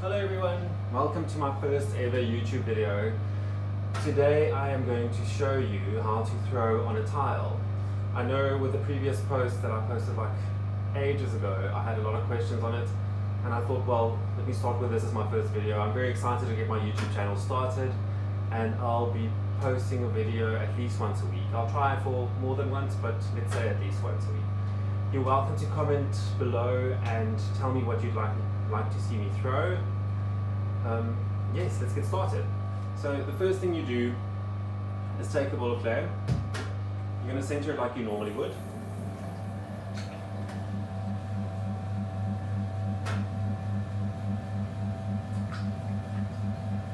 Hello everyone, welcome to my first ever YouTube video. Today I am going to show you how to throw on a tile. I know with the previous post that I posted like ages ago, I had a lot of questions on it, and I thought, well, let me start with this as my first video. I'm very excited to get my YouTube channel started, and I'll be posting a video at least once a week. I'll try for more than once, but let's say at least once a week. You're welcome to comment below and tell me what you'd like to see me throw. Yes, let's get started. So the first thing you do is take a ball of clay. You're going to center it like you normally would.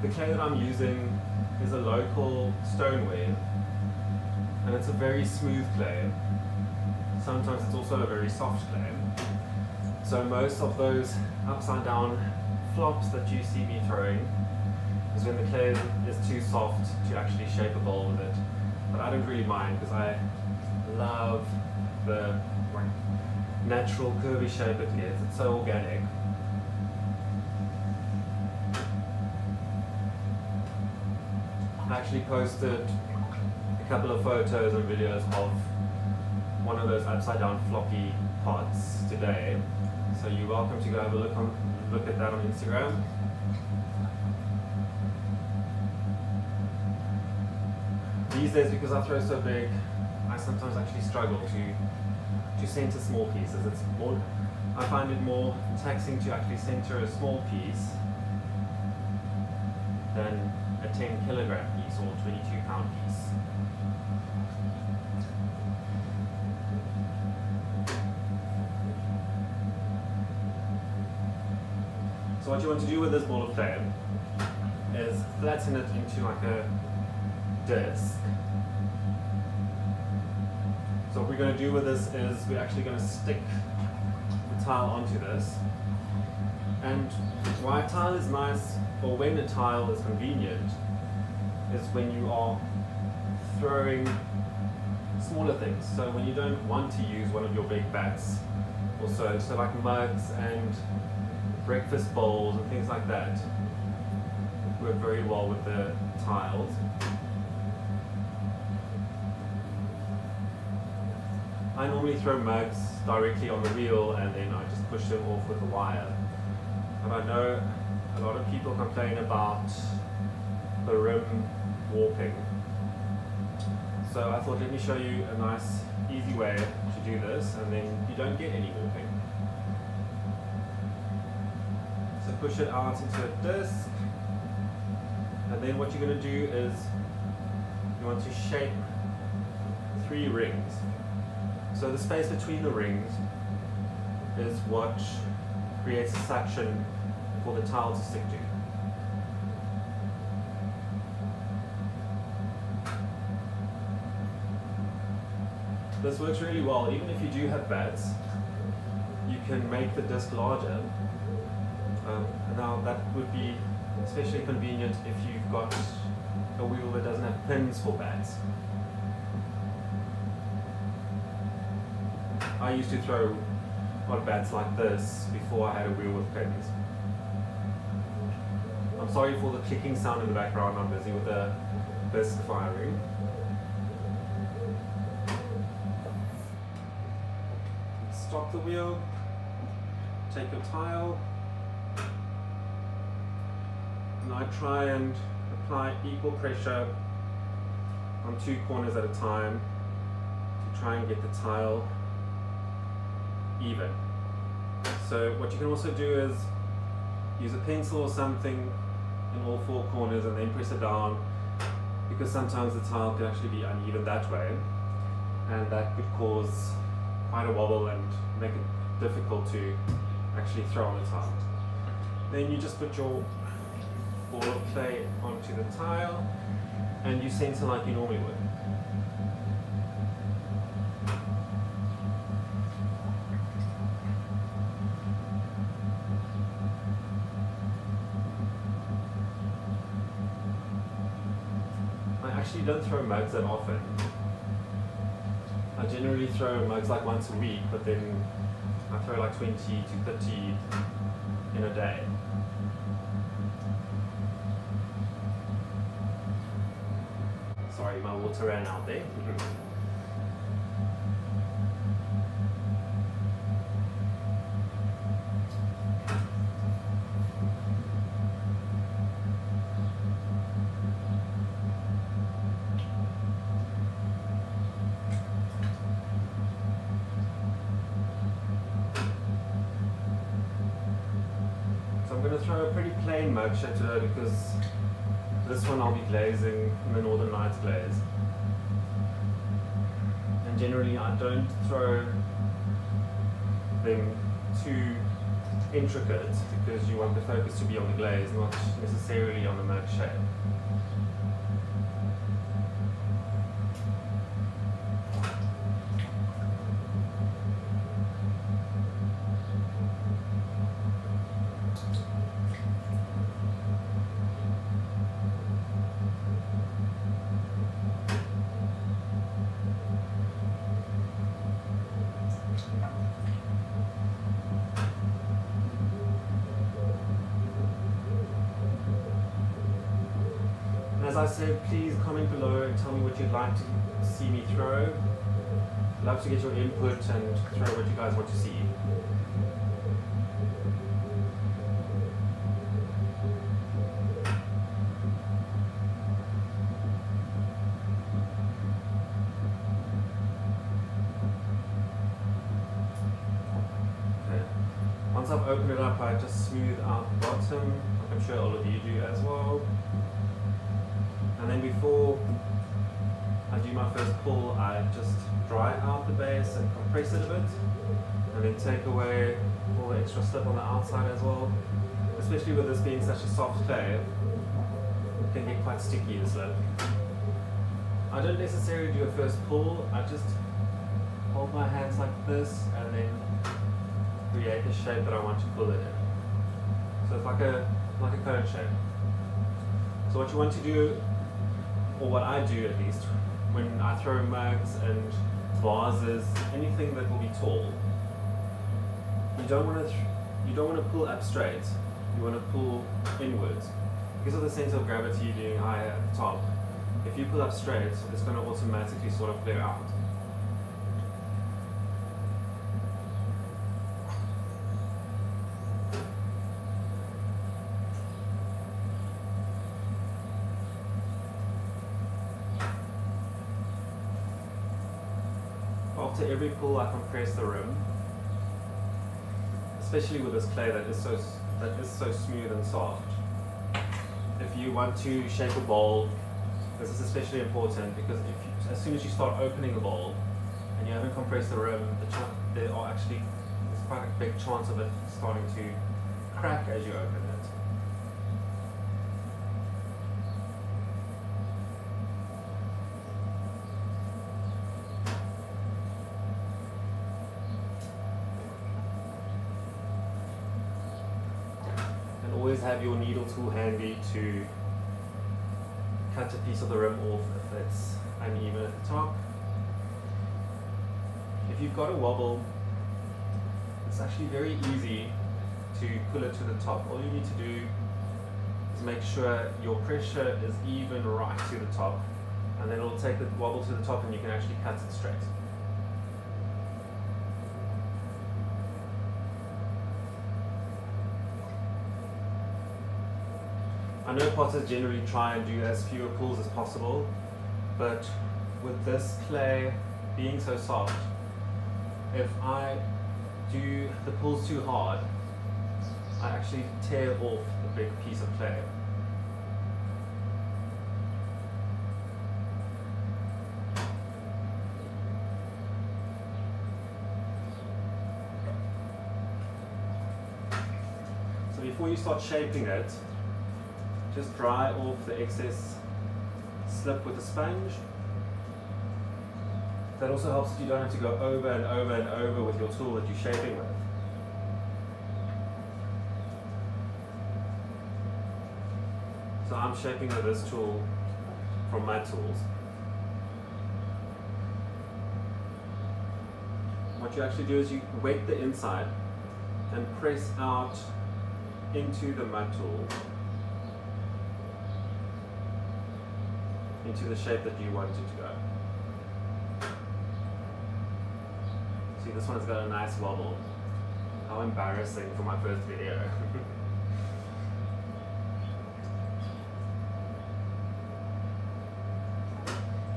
The clay that I'm using is a local stoneware, and it's a very smooth clay. Sometimes it's also a very soft clay. So most of those upside down flops that you see me throwing is when the clay is too soft to actually shape a bowl with it. But I don't really mind because I love the natural curvy shape it gets. It's so organic. I actually posted a couple of photos and videos of one of those upside down floppy pots today. So you're welcome to go have a look at that on Instagram. These days, because I throw so big, I sometimes actually struggle to center small pieces. I find it more taxing to actually center a small piece than a 10 kilogram piece or 22-pound piece. So what you want to do with this ball of clay is flatten it into like a disc. So what we're going to do with this is we're actually going to stick the tile onto this. And why a tile is nice, or when a tile is convenient, is when you are throwing smaller things. So when you don't want to use one of your big bats or so like mugs and breakfast bowls and things like that work very well with the tiles. I normally throw mugs directly on the wheel and then I just push them off with a wire. And I know a lot of people complain about the rim warping. So I thought, let me show you a nice easy way to do this, and then you don't get any warping. So push it out into a disc, and then what you're going to do is you want to shape 3 rings. So the space between the rings is what creates a suction for the tile to stick to. This works really well. Even if you do have bats, you can make the disc larger. Now that would be especially convenient if you've got a wheel that doesn't have pins for bats. I used to throw on bats like this before I had a wheel with pins. I'm sorry for the clicking sound in the background, I'm busy with the disc firing. Stop the wheel, take your tile, and I try and apply equal pressure on 2 corners at a time to try and get the tile even. So what you can also do is use a pencil or something in all 4 corners and then press it down, because sometimes the tile can actually be uneven that way, and that could cause quite a wobble and make it difficult to actually throw on the tile. Then you just put your ball of clay onto the tile and you center like you normally would. I actually don't throw mugs that often. I generally throw mugs like once a week, but then I throw like 20 to 30 in a day. Sorry, my water ran out there. So I'm going to throw a pretty plain mug today because this one I'll be glazing in the Northern Lights glaze. And generally I don't throw them too intricate because you want the focus to be on the glaze, not necessarily on the mug shape. As I said, please comment below and tell me what you'd like to see me throw. I'd love to get your input and throw what you guys want to see. Okay. Once I've opened it up, I just smooth out the bottom, like I'm sure all of you do as well. And then before I do my first pull, I just dry out the base and compress it a bit, and then take away all the extra slip on the outside as well. Especially with this being such a soft clay, it can get quite sticky, the slip. I don't necessarily do a first pull, I just hold my hands like this and then create the shape that I want to pull it in. So it's like a cone shape. So what you want to do, or what I do at least, when I throw mugs and vases, anything that will be tall, you don't want to pull up straight. You want to pull inwards because of the center of gravity being higher at the top. If you pull up straight, it's going to automatically sort of flare out. After every pull, I compress the rim, especially with this clay that is so smooth and soft. If you want to shape a bowl, this is especially important because as soon as you start opening the bowl and you haven't compressed the rim, there's quite a big chance of it starting to crack as you open it. Always have your needle tool handy to cut a piece of the rim off if it's uneven at the top. If you've got a wobble, it's actually very easy to pull it to the top. All you need to do is make sure your pressure is even right to the top, and then it'll take the wobble to the top and you can actually cut it straight. I know potters generally try and do as fewer pulls as possible, but with this clay being so soft, if I do the pulls too hard, I actually tear off the big piece of clay. So before you start shaping it, just dry off the excess slip with a sponge. That also helps that you don't have to go over and over and over with your tool that you're shaping with. So I'm shaping with this tool from Mud Tools. What you actually do is you wet the inside and press out into the mud tool. into the shape that you want it to go. See, this one's got a nice wobble. How embarrassing for my first video.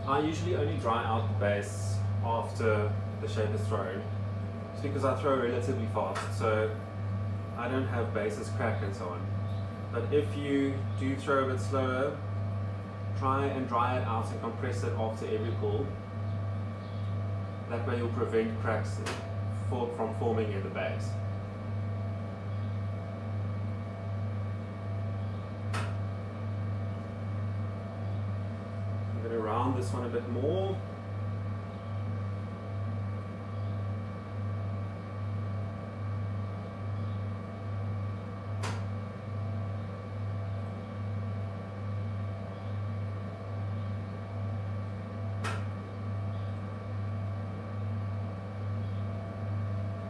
I usually only dry out the base after the shape is thrown. It's because I throw relatively fast, so I don't have bases crack and so on. But if you do throw a bit slower, try and dry it out and compress it after every pull. That way you'll prevent cracks from forming in the base. I'm going to round this one a bit more.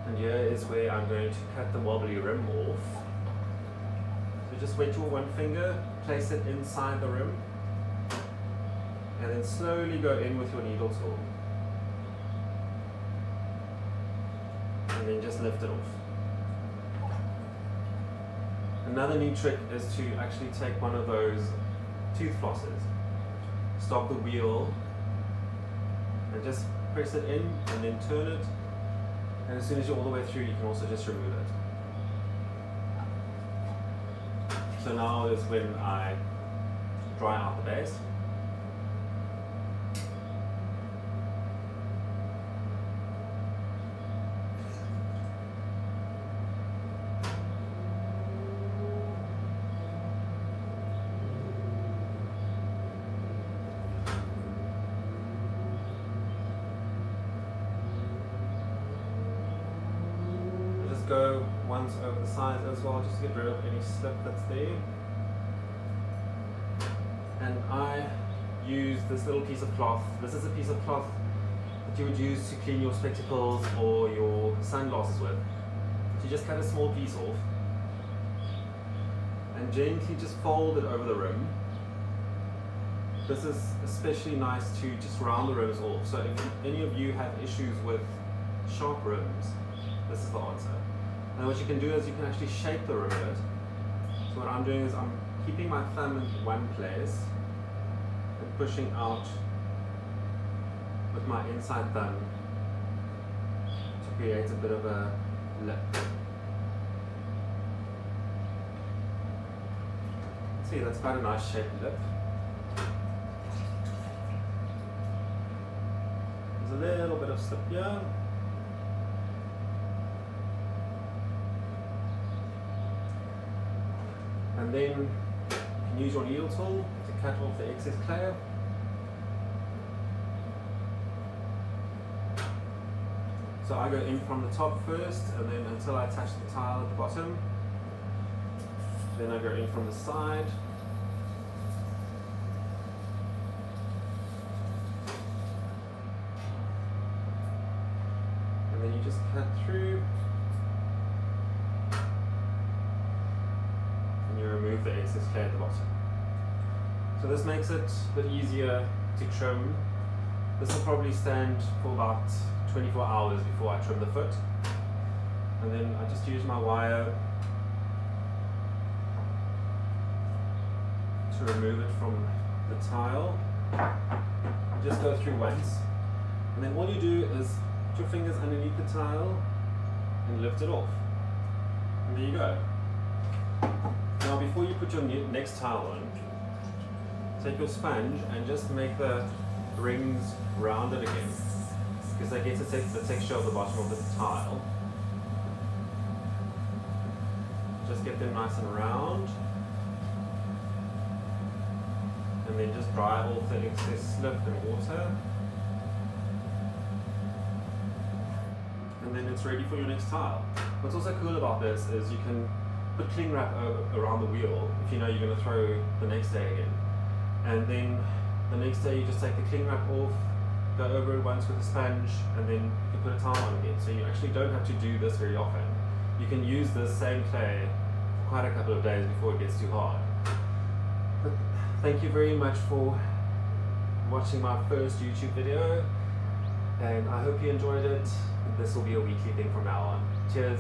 And here is where I'm going to cut the wobbly rim off. So just wet your one finger, place it inside the rim, and then slowly go in with your needle tool. And then just lift it off. Another neat trick is to actually take one of those tooth flosses, stop the wheel, and just press it in and then turn it. And as soon as you're all the way through, you can also just remove it. So now is when I dry out the base. Go once over the sides as well, just to get rid of any slip that's there. And I use this little piece of cloth. This is a piece of cloth that you would use to clean your spectacles or your sunglasses with. So you just cut a small piece off and gently just fold it over the rim. This is especially nice to just round the rims off. So if any of you have issues with sharp rims, this is the answer. And what you can do is you can actually shape the rim a bit. So what I'm doing is I'm keeping my thumb in one place and pushing out with my inside thumb to create a bit of a lip. See, that's quite a nice shaped lip. There's a little bit of slip here. And then you can use your needle tool to cut off the excess clay. So I go in from the top first, and then until I touch the tile at the bottom. Then I go in from the side. And then you just cut through. Remove the excess clay at the bottom. So this makes it a bit easier to trim. This will probably stand for about 24 hours before I trim the foot. And then I just use my wire to remove it from the tile. Just go through once. And then all you do is put your fingers underneath the tile and lift it off. And there you go. Now before you put your next tile on, take your sponge and just make the rings rounded again, because they get to take the texture of the bottom of the tile. Just get them nice and round, and then just dry off the excess slip and water, and then it's ready for your next tile. What's also cool about this is you can put cling wrap around the wheel if you know you're going to throw the next day again. And then the next day you just take the cling wrap off, go over it once with a sponge, and then you can put a tile on again. So you actually don't have to do this very often. You can use this same clay for quite a couple of days before it gets too hard. But thank you very much for watching my first YouTube video, and I hope you enjoyed it. This will be a weekly thing from now on. Cheers.